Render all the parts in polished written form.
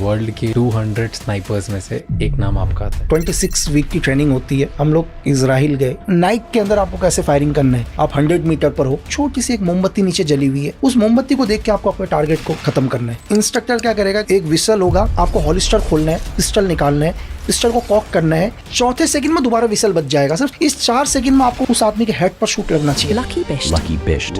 World के 200 snipers में से एक नाम आपका आता है। 26 वीक की ट्रेनिंग होती है। हम लोग इजराइल गए। नाइक के अंदर आपको कैसे फायरिंग करना है, आप 100 मीटर पर हो, छोटी सी एक मोमबत्ती नीचे जली हुई है, उस मोमबत्ती को देख के आपको अपने टारगेट को खत्म करना है। इंस्ट्रक्टर क्या करेगा, एक विसल होगा, आपको हॉलिस्टर खोलना है, पिस्टल निकालना है, पिस्टल को कॉक करना है, चौथे सेकंड में दोबारा विसल बज जाएगा। सिर्फ इस 4 सेकंड में आपको उस आदमी के हेड पर शूट लगना चाहिए। Lucky Bisht.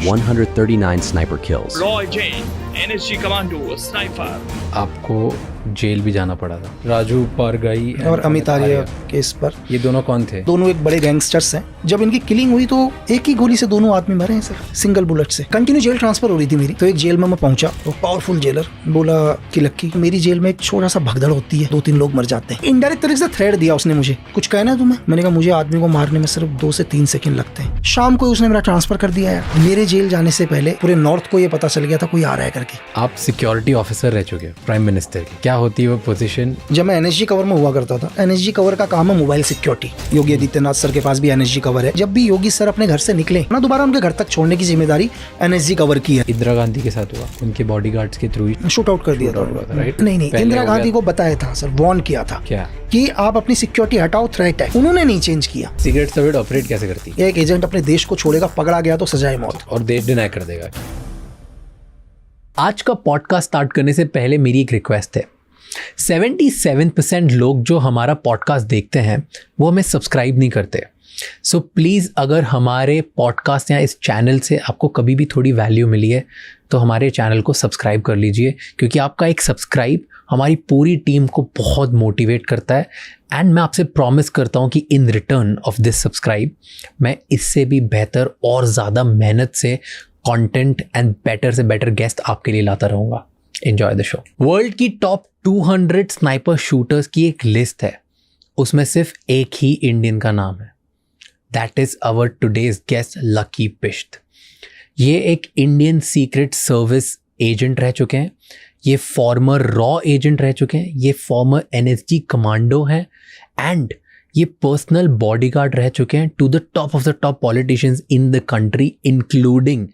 139 sniper kills. Roy Jain, NSG Commando, Sniper. आपको जेल भी जाना पड़ा था। राजू पारगाई और अमित आर्य केस पर। ये दोनों कौन थे? दोनों एक बड़े गैंगस्टर्स हैं। जब इनकी किलिंग हुई तो एक ही गोली से दोनों आदमी मरे हैं सर, सिंगल बुलेट से। कंटिन्यू जेल ट्रांसफर हो रही थी मेरी, तो एक जेल में मैं पहुंचा, वो पावरफुल जेलर बोला कि लक्की, मेरी जेल में एक छोटा सा भगदड़ होती है, 2-3 लोग मर जाते हैं। इनडायरेक्ट तरीके से थ्रेट दिया उसने मुझे, कुछ कहना है तुम्हें? मैंने कहा मुझे आदमी को मारने में सिर्फ 2 से 3 सेकंड लगते हैं। शाम को उसने मेरा ट्रांसफर कर दिया है। मेरे जेल जाने से पहले पूरे नॉर्थ को ये पता चल गया था कोई आ रहा है करके। आप सिक्योरिटी ऑफिसर रह चुके हो प्राइम मिनिस्टर की, क्या होती है वो पोजीशन? जब मैं एनएसजी कवर में हुआ करता था, एनएसजी कवर का काम है mobile security. Yogi Adityanath sir के पास भी एनएसजी कवर है। जब भी योगी सर अपने घर से निकले ना, दोबारा उनके घर तक छोड़ने की जिम्मेदारी एनएसजी कवर की है। इंदिरा गांधी के साथ हुआ, उनके बॉडीगार्ड्स के थ्रू शूट आउट कर दिया था, राइट? नहीं, इंदिरा गांधी को बताया था सर, वार्न किया था क्या कि आप अपनी सिक्योरिटी हटाओ, थ्रेट है। उन्होंने नहीं चेंज किया। सीक्रेट सर्विस ऑपरेट कैसे करती है? एक एजेंट अपने देश को छोड़ेगा, पकड़ा गया तो सजाए मौत, और देश डिनाई कर देगा। आज का पॉडकास्ट स्टार्ट करने से पहले मेरी एक रिक्वेस्ट है। 77% लोग जो हमारा पॉडकास्ट देखते हैं वो हमें सब्सक्राइब नहीं करते। सो प्लीज़, अगर हमारे पॉडकास्ट या इस चैनल से आपको कभी भी थोड़ी वैल्यू मिली है तो हमारे चैनल को सब्सक्राइब कर लीजिए, क्योंकि आपका एक सब्सक्राइब हमारी पूरी टीम को बहुत मोटिवेट करता है। एंड मैं आपसे प्रॉमिस करता हूँ कि in return of this subscribe मैं इससे भी बेहतर और ज़्यादा मेहनत से कंटेंट एंड बेटर से बेटर गेस्ट आपके लिए लाता रहूँगा। Enjoy the show. वर्ल्ड की टॉप 200 स्नाइपर शूटर्स की एक लिस्ट है, उसमें सिर्फ एक ही इंडियन का नाम है। That is our today's guest Lucky Bisht. ये एक इंडियन सीक्रेट सर्विस एजेंट रह चुके हैं, ये फॉर्मर रॉ एजेंट रह चुके हैं, ये फॉर्मर एनएसजी कमांडो हैं, एंड ये पर्सनल बॉडीगार्ड रह चुके हैं to the top of the top politicians in the country, including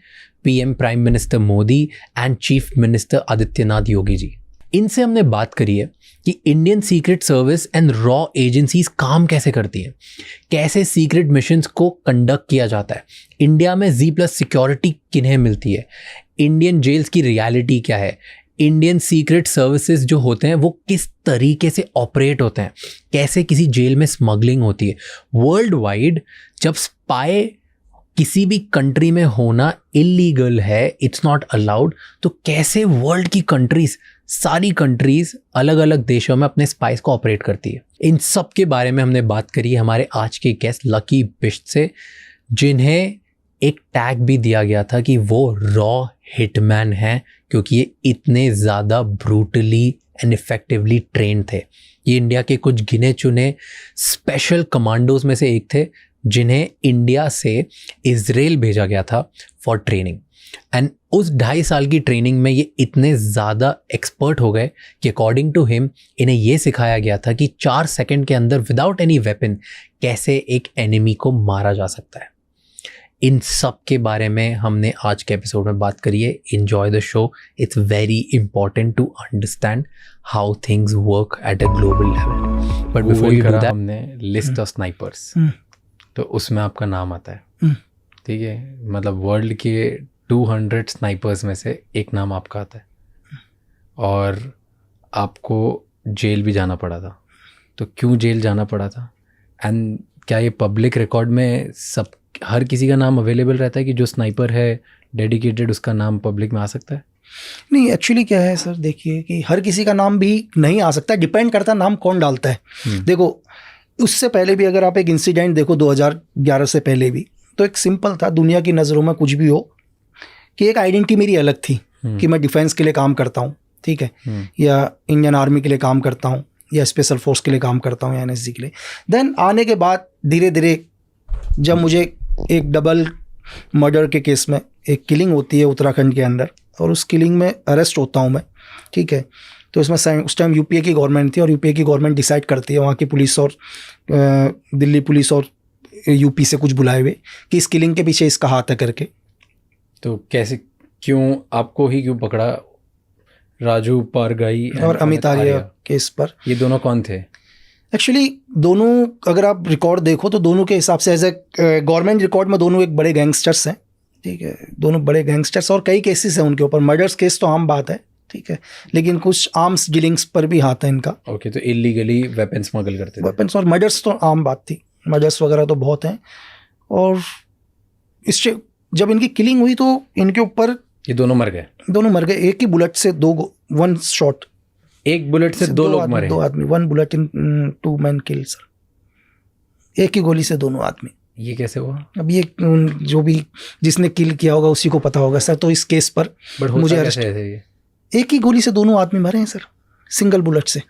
PM prime minister Modi and chief minister Adityanath Yogi ji. इनसे हमने बात करी है कि इंडियन सीक्रेट सर्विस एंड रॉ एजेंसीज काम कैसे करती हैं, कैसे सीक्रेट मिशंस को कंडक्ट किया जाता है, इंडिया में Z+ सिक्योरिटी किन्हें मिलती है, इंडियन जेल्स की रियलिटी क्या है, इंडियन सीक्रेट सर्विसेज जो होते हैं वो किस तरीके से ऑपरेट होते हैं, कैसे किसी जेल में स्मगलिंग होती है। वर्ल्ड वाइड जब स्पाई किसी भी कंट्री में होना इलीगल है, इट्स नॉट अलाउड, तो कैसे वर्ल्ड की कंट्रीज, सारी कंट्रीज अलग अलग देशों में अपने स्पाइस को ऑपरेट करती है। इन सब के बारे में हमने बात करी हमारे आज के गेस्ट लकी बिश्त से, जिन्हें एक टैग भी दिया गया था कि वो रॉ हिटमैन हैं, क्योंकि ये इतने ज़्यादा ब्रूटली एंड इफेक्टिवली ट्रेन थे। ये इंडिया के कुछ गिने चुने स्पेशल कमांडोज में से एक थे, जिन्हें इंडिया से इजराइल भेजा गया था फॉर ट्रेनिंग। एंड उस 2.5 साल की ट्रेनिंग में ये इतने ज़्यादा एक्सपर्ट हो गए कि अकॉर्डिंग टू हिम इन्हें ये सिखाया गया था कि 4 सेकंड के अंदर विदाउट एनी वेपन कैसे एक एनिमी को मारा जा सकता है। इन सब के बारे में हमने आज के एपिसोड में बात करी है। Enjoy the show. It's very important to understand how things work at a global level. But before you do that, हमने लिस्ट ऑफ स्नाइपर्स, तो उसमें आपका नाम आता है, ठीक है? मतलब वर्ल्ड के 200 स्नाइपर्स में से एक नाम आपका आता है, और आपको जेल भी जाना पड़ा था। तो क्यों जेल जाना पड़ा था? एंड क्या ये पब्लिक रिकॉर्ड में सब हर किसी का नाम अवेलेबल रहता है कि जो स्नाइपर है डेडिकेटेड, उसका नाम पब्लिक में आ सकता है? नहीं, एक्चुअली क्या है सर, देखिए कि हर किसी का नाम भी नहीं आ सकता, डिपेंड करता है नाम कौन डालता है। देखो, उससे पहले भी अगर आप एक इंसिडेंट देखो 2011 से पहले भी, तो एक सिंपल था, दुनिया की नज़रों में कुछ भी हो, कि एक आइडेंटिटी मेरी अलग थी कि मैं डिफेंस के लिए काम करता हूँ, ठीक है, या इंडियन आर्मी के लिए काम करता हूँ, या स्पेशल फोर्स के लिए काम करता हूँ, या एनएसजी के लिए। देन आने के बाद धीरे धीरे जब मुझे एक डबल मर्डर के केस में एक किलिंग होती है उत्तराखंड के अंदर, और उस किलिंग में अरेस्ट होता हूँ मैं, ठीक है, तो इसमें उस टाइम यूपीए की गवर्नमेंट थी, और यूपीए की गवर्नमेंट डिसाइड करती है, वहाँ की पुलिस और दिल्ली पुलिस और यूपी से कुछ बुलाए हुए, कि इस किलिंग के पीछे इसका हाथ है करके। तो कैसे, क्यों आपको ही क्यों पकड़ा? राजू पारगाई और अमित आर्य केस पर। ये दोनों कौन थे? एक्चुअली दोनों अगर आप रिकॉर्ड देखो तो दोनों के हिसाब से एज ए गवर्नमेंट रिकॉर्ड में दोनों एक बड़े गैंगस्टर्स हैं, ठीक है, दोनों बड़े गैंगस्टर्स, और कई केसेस हैं उनके ऊपर। मर्डर्स केस तो आम बात है, ठीक है, लेकिन कुछ आर्म्स डीलिंग्स पर भी हाथ है इनका। ओके, तो इलीगली वेपन स्मगल करते थे। वेपन्स और मर्डर्स तो आम बात थी, मर्डर्स वगैरह तो बहुत हैं। और इससे जब इनकी किलिंग हुई तो इनके ऊपर ये दोनों मर गए? दोनों मर गए, एक ही बुलेट से वन शॉट, एक बुलेट से दो लोग मरे? 2 आदमी, 1 bullet in 2 man kill sir, एक ही गोली से दोनों आदमी। ये कैसे हुआ? अब ये जो भी जिसने किल किया होगा उसी को पता होगा सर। तो इस केस पर मुझे अरेस्ट, एक ही गोली से दोनों आदमी मरे हैं सर, सिंगल बुलेट से।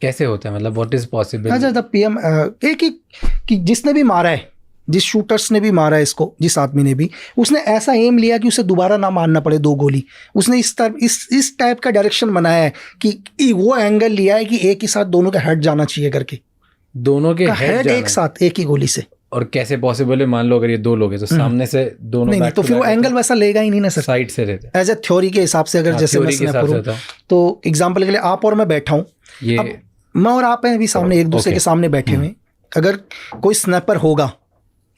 कैसे होता है, मतलब व्हाट इज पॉसिबल? अच्छा, द पीएम एक ही कि जिसने भी मारा है, जिस शूटर्स ने भी मारा है इसको, जिस आदमी ने भी, उसने ऐसा एम लिया कि उसे दोबारा ना मारना पड़े 2 गोली। उसने इस टाइप का डायरेक्शन बनाया है कि वो एंगल लिया है कि एक ही साथ दोनों का हेड जाना चाहिए करके, दोनों के हेड एक साथ एक ही गोली से। और कैसे पॉसिबल है? मान लो अगर ये 2 लोग हैं तो सामने से दोनों नहीं, तो फिर वो एंगल वैसा लेगा ही नहीं ना सर, साइड से रहते एज ए थ्योरी के हिसाब से। अगर जैसे मैं स्नैपर हूं तो एग्जांपल के लिए आप और मैं बैठा हूं, ये मैं और आप हैं अभी सामने, एक दूसरे के सामने बैठे हुए। अगर कोई स्नैपर होगा,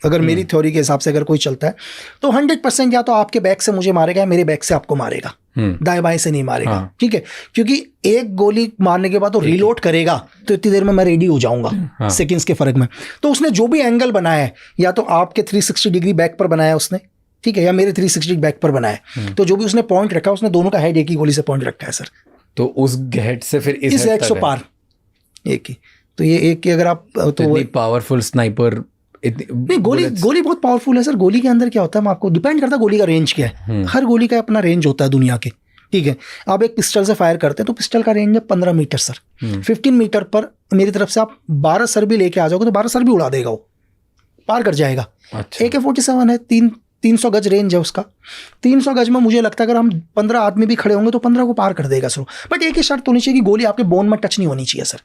अगर मेरी थ्योरी के हिसाब से अगर कोई चलता है तो 100% या तो आपके बैक से मुझे मारेगा या मेरे बैक से आपको मारेगा, दाएं बाएं से नहीं मारेगा। ठीक है, क्योंकि एक गोली मारने के बाद वो रीलोड करेगा तो इतनी देर में मैं रेडी हो जाऊंगा, सेकंड्स के फर्क में। तो उसने जो भी एंगल बनाया है, या तो आपके 360 डिग्री बैक पर बनाया उसने, ठीक है, या मेरे 360 बैक पर बनाया, तो जो भी उसने पॉइंट रखा, उसने दोनों का हेड एक ही गोली से पॉइंट रखा है सर। तो उस हेड से फिर इस हेड से पार एक ही, तो ये एक की अगर आप तो पावरफुल स्नाइपर नहीं, गोली बहुत पावरफुल है सर। गोली के अंदर क्या होता है, आपको डिपेंड करता है गोली का रेंज क्या है। हर गोली का अपना रेंज होता है दुनिया के, ठीक है। आप एक पिस्टल से फायर करते हैं तो पिस्टल का रेंज है 15 मीटर सर। 15 मीटर पर मेरी तरफ से आप 12 सर भी लेके आ जाओगे तो 12 सर भी उड़ा देगा, वो पार कर जाएगा। अच्छा। AK-47 है, 300 गज रेंज है उसका। 300 गज में मुझे लगता है अगर हम 15 आदमी भी खड़े होंगे तो 15 को पार कर देगा सर। बट एक ही शर्त होनी चाहिए कि गोली आपके बोन में टच नहीं होनी चाहिए सर,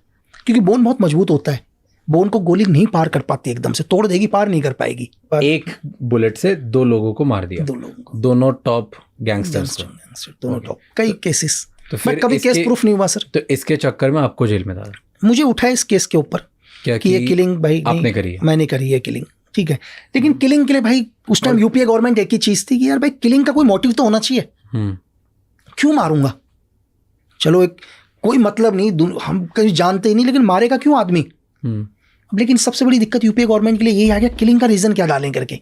क्योंकि बोन बहुत मजबूत होता है। बोन को गोली नहीं पार कर पाती, एकदम से तोड़ देगी, पार नहीं कर पाएगी। एक बुलेट से 2 लोगों को मार दिया, 2 लोगों को, दोनों टॉप गैंगस्टर्स को, दोनों टॉप। कई केसेस, तो फिर कभी केस प्रूफ नहीं हुआ सर। तो इसके चक्कर में आपको जेल में डाला? मुझे उठाया इस केस के ऊपर कि ये किलिंग भाई आपने करी है? मैंने करी है किलिंग, ठीक है। लेकिन किलिंग के लिए भाई उस टाइम यूपीए गवर्नमेंट एक ही चीज थी कि यार भाई किलिंग का कोई मोटिव तो होना चाहिए, क्यों मारूंगा? चलो एक कोई मतलब नहीं, हम कहीं जानते ही नहीं, लेकिन मारेगा क्यों आदमी? लेकिन सबसे बड़ी दिक्कत यूपीए गवर्नमेंट के लिए यही आ गया, किलिंग का रीजन क्या डालें करके,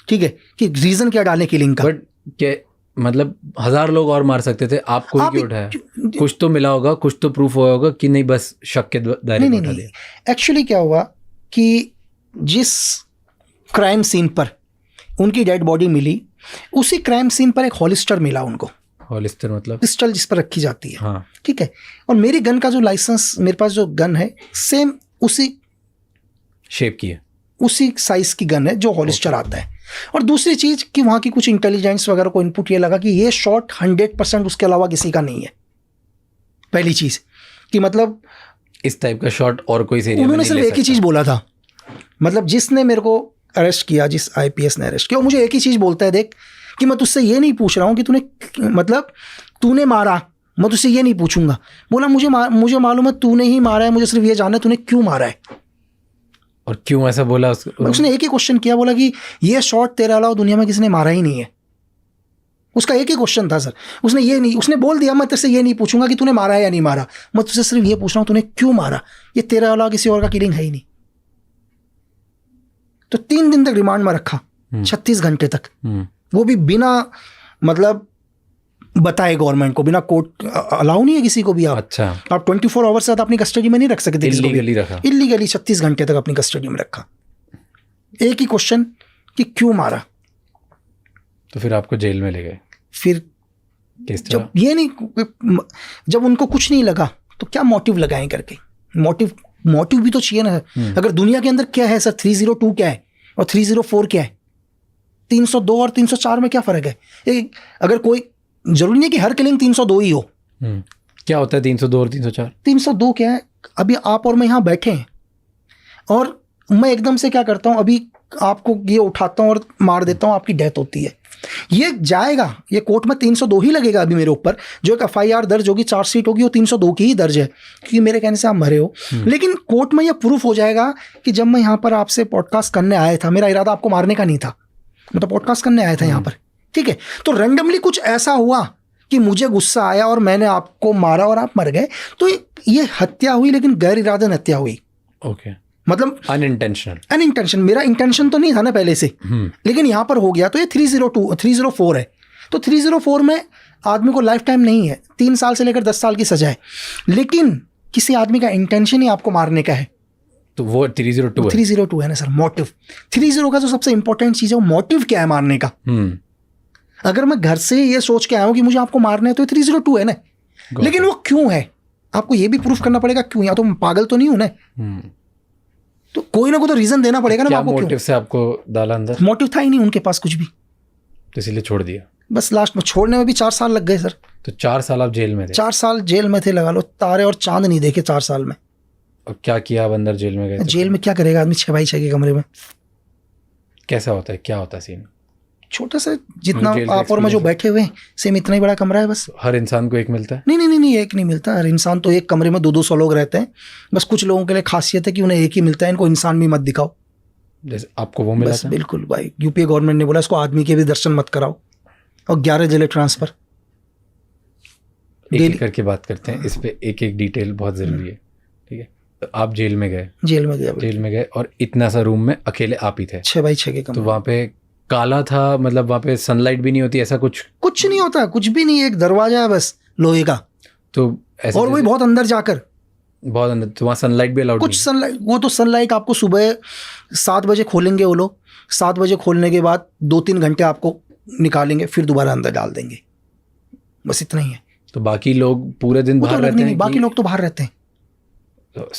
ठीक है, कि रीजन क्या डालें किलिंग का। बट क्या मतलब 1000 लोग और मार सकते थे, आपको ही क्यों उठाया? कुछ तो मिला होगा, कुछ तो प्रूफ हुआ होगा कि नहीं बस शक के दायरे में उठा दिया। एक्चुअली क्या हुआ कि जिस क्राइम सीन पर उनकी डेड बॉडी मिली, उसी क्राइम सीन पर एक हॉलिस्टर मिला उनको। हॉलिस्टर मतलब पिस्टल जिस पर रखी जाती है, हाँ, ठीक है। और मेरी गन का जो लाइसेंस, मेरे पास जो गन है सेम उसी शेप की है, उसी साइज की गन है जो हॉलिस्टर आता है। और दूसरी चीज कि वहां की कुछ इंटेलिजेंस वगैरह को इनपुट ये लगा कि ये शॉट 100% उसके अलावा किसी का नहीं है। पहली चीज कि मतलब इस टाइप का शॉट और कोई एरिया में उन्होंने नहीं सिर्फ ले एक ही चीज बोला था, मतलब जिसने मेरे को अरेस्ट किया, जिस IPS ने अरेस्ट किया, मुझे एक ही चीज बोलता है, देख कि मैं तुझसे ये नहीं पूछ रहा हूँ कि तूने मारा, मैं तुझसे ये नहीं पूछूंगा। बोला मुझे मालूम है तूने ही मारा है, मुझे सिर्फ ये जानना है तूने क्यों मारा है। और क्यों ऐसा बोला? उसने एक ही क्वेश्चन किया, बोला कि ये शॉट तेरे अलावा दुनिया में किसी ने मारा ही नहीं है। उसका एक ही क्वेश्चन था सर। उसने बोल दिया मैं तेरे से ये नहीं पूछूंगा कि तूने मारा है या नहीं मारा, मैं तुझसे सिर्फ ये पूछ रहा हूँ तूने क्यों मारा, ये तेरे अलावा किसी और का किलिंग है ही नहीं। तो 3 दिन तक रिमांड में रखा, 36 घंटे तक, वो भी बिना मतलब बताए गवर्नमेंट को, बिना कोर्ट अलाउ नहीं है किसी को भी। अच्छा, आप 24 आवर्स से अपनी कस्टडी में नहीं रख सकते, इल्लीगली रखा, इल्लीगली 36 घंटे तक अपनी कस्टडी में रखा। एक ही क्वेश्चन कि क्यों मारा। तो फिर आपको जेल में ले गए। फिर जब उनको कुछ नहीं लगा तो क्या मोटिव लगाएं करके, मोटिव भी तो चाहिए ना। अगर दुनिया के अंदर क्या है सर, 302 क्या है और 304 क्या है, 302 और 304 में क्या फर्क है? अगर कोई जरूरी नहीं कि हर किलिंग 302 ही हो। क्या होता है 302 और 304? 302 क्या है, अभी आप और मैं यहाँ बैठे हैं और मैं एकदम से क्या करता हूँ, अभी आपको ये उठाता हूँ और मार देता हूँ, आपकी डेथ होती है। ये जाएगा, ये कोर्ट में 302 ही लगेगा अभी मेरे ऊपर, जो एक FIR दर्ज होगी, चार्जशीट होगी, वो 302 की ही दर्ज है, क्योंकि मेरे कहने से आप मरे हो। लेकिन कोर्ट में ये प्रूफ हो जाएगा कि जब मैं यहाँ पर आपसे पॉडकास्ट करने आया था, मेरा इरादा आपको मारने का नहीं था, मैं तो पॉडकास्ट करने आया था यहाँ पर, ठीक है। तो रैंडमली कुछ ऐसा हुआ कि मुझे गुस्सा आया और मैंने आपको मारा और आप मर गए, तो ये हत्या हुई, लेकिन गैर इरादन हत्या हुई। ओके, मतलब अनइंटेंशनल। मेरा इंटेंशन तो नहीं था ना पहले से, लेकिन यहाँ पर हो गया। तो ये 304 है। तो 304 में आदमी को लाइफ टाइम नहीं है, 3 साल से लेकर 10 साल की सजा है, लेकिन किसी आदमी का इंटेंशन ही आपको मारने का है, तो वो 302 है ना सर। मोटिव 30 का जो सबसे इंपॉर्टेंट चीज़ है, वो मोटिव क्या है मारने का। अगर मैं घर से ये सोच के आया हूँ कि मुझे आपको मारना है, तो 302 है ना, लेकिन वो क्यों है आपको ये भी प्रूफ करना पड़ेगा क्यों, या तो मैं पागल तो नहीं हूं ना, तो कोई ना कोई तो रीजन देना पड़ेगा ना। क्या मोटिव से आपको डाला अंदर? मोटिव था ही नहीं उनके पास कुछ भी, तो इसलिए छोड़ दिया। बस लास्ट में छोड़ने में भी 4 साल लग गए सर। तो 4 साल आप जेल में थे? 4 साल जेल में थे, लगा लो, तारे और चांद नहीं देखे 4 साल में। और क्या किया आप अंदर जेल में गए? जेल में क्या करेगा आदमी 6x6 के कमरे में? कैसा होता है, क्या होता है सीन? छोटा सा, जितना आप और मैं जो बैठे हुए हैं, सेम इतना ही बड़ा कमरा है बस। हर इंसान को एक मिलता है? नहीं, एक नहीं मिलता। हर इंसान तो एक कमरे में 200 लोग रहते हैं। बस कुछ लोगों के लिए खासियत है कि उन्हें एक ही मिलता है, इनको इंसान भी मत दिखाओ। जैसे आपको वो मिला बस था? बिल्कुल भाई, यूपीए गवर्नमेंट ने बोला इसको आदमी के भी दर्शन मत कराओ, और 11 जिले ट्रांसफर। एक करके बात करते हैं इस पे, एक एक डिटेल बहुत जरूरी है, ठीक है। तो आप जेल में गए? जेल में गए और इतना सा रूम में अकेले आप ही थे? 6x6 के तो कमरे। वहाँ पे काला था, मतलब वहाँ पे सनलाइट भी नहीं होती, ऐसा कुछ नहीं होता, कुछ भी नहीं, एक दरवाजा है बस लोहे का, तो ऐसे, और वही बहुत अंदर जाकर, बहुत अंदर। तो वहाँ सनलाइट भी अलाउड? कुछ सनलाइट, वो तो सनलाइट आपको सुबह 7 बजे खोलेंगे वो लोग, 7 बजे खोलने के बाद 2-3 घंटे आपको निकालेंगे, फिर दोबारा अंदर डाल देंगे, बस इतना ही है। तो बाकी लोग पूरे दिन बाहर रहते हैं? बाकी लोग तो बाहर रहते हैं। तो